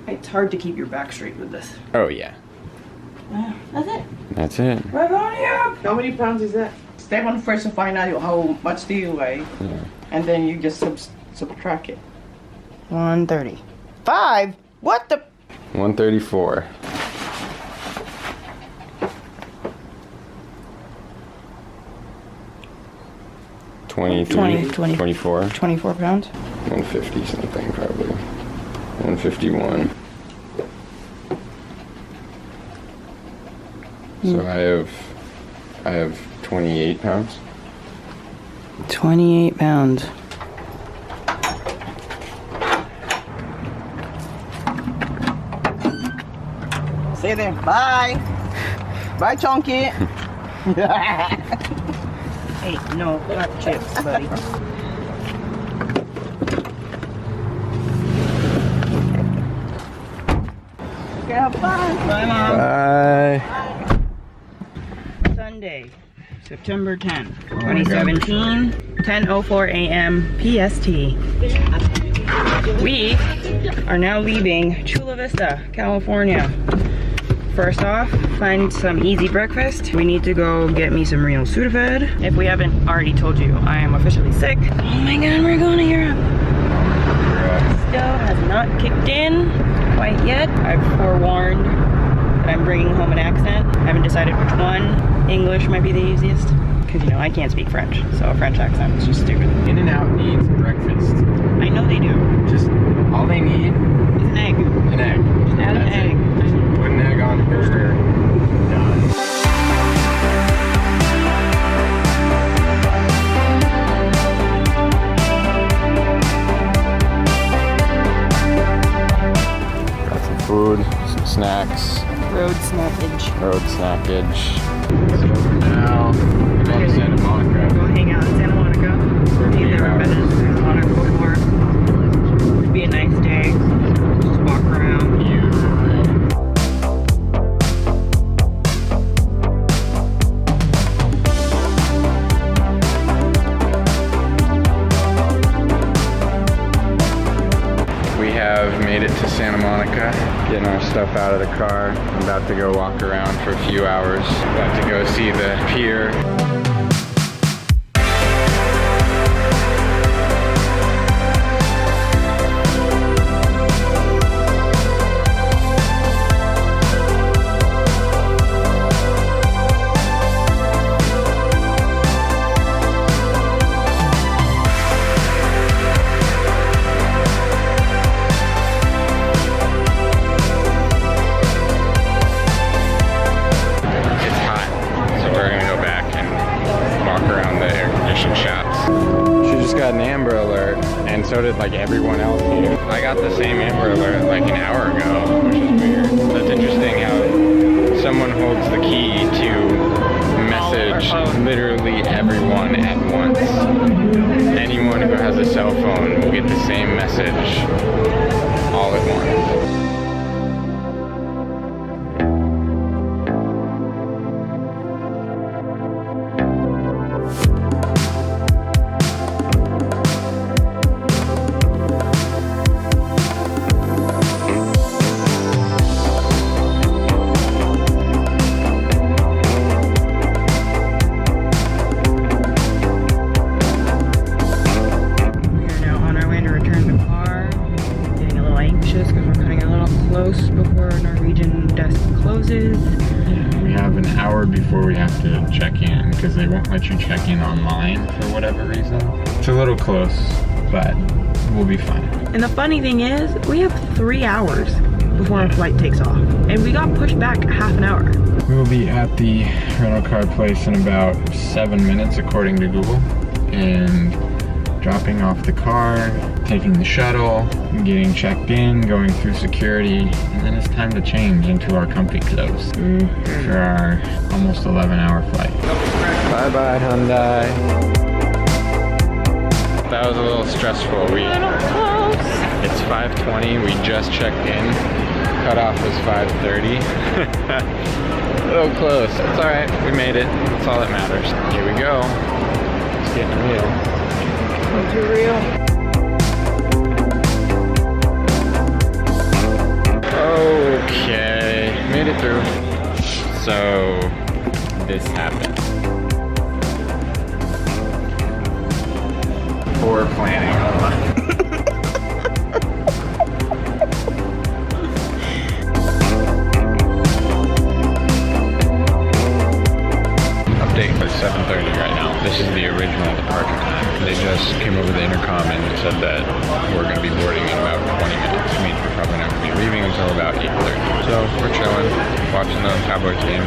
It's hard to keep your back straight with this. Oh yeah. That's it. That's it. We're going here. How many pounds is that? Step on first to find out how much do you weigh, and then you just subtract it. 135. What the? 134. Twenty. 24. 24 pounds. 150 something probably. 151. So I have 28 pounds. 28 pounds. See you there. Bye. Bye, Chunky. Hey, no, not chips, buddy. Have fun. Bye, Mom. Bye. Sunday, September 10th, 2017, 10:04 a.m. PST. We are now leaving Chula Vista, California. First off, find some easy breakfast. We need to go get me some Renal Sudafed. If we haven't already told you, I am officially sick. Oh my god, we're going to Europe. Still has not kicked in quite yet. I've forewarned that I'm bringing home an accent. I haven't decided which one. English might be the easiest, because you know I can't speak French, so a French accent is just stupid. In-N-Out needs breakfast. I know they do. Just all they need It's an egg. an egg. Just add an egg. Put an egg on a burger. Done. Got some food, some snacks, Road snackage. road snackage. So now we're going to Santa Monica. Go hang out in Santa Monica. We've never been in Santa Monica before. It'd be a nice day. Just walk around. We have made it to Santa Monica, getting our stuff out of the car. I'm about to go walk around for a few hours. About to go see the pier. So did like everyone else here. I got the same Amber Alert like an hour ago, which is weird. That's interesting how someone holds the key to message literally everyone at once. Anyone who has a cell phone will get the same message all at once. Before we have to check in, because they won't let you check in online for whatever reason. It's a little close, but we'll be fine. And the funny thing is, we have 3 hours before our flight takes off, and we got pushed back half an hour. We will be at the rental car place in about 7 minutes according to Google, and dropping off the car, taking the shuttle, getting checked in, going through security, and then it's time to change into our comfy clothes for our almost 11-hour flight. Bye-bye, Hyundai. That was a little stressful. It's 5:20, we just checked in. Cutoff was 5:30. A little close. It's alright, we made it. That's all that matters. Here we go. It's getting real. Too real. Update, it's 7:30 right now. This is the original departure time. They just came over the intercom and said that we're going to be boarding in about 20 minutes. It means we're probably not going to be leaving until about 8:30. So we're chilling, watching the Cowboys game.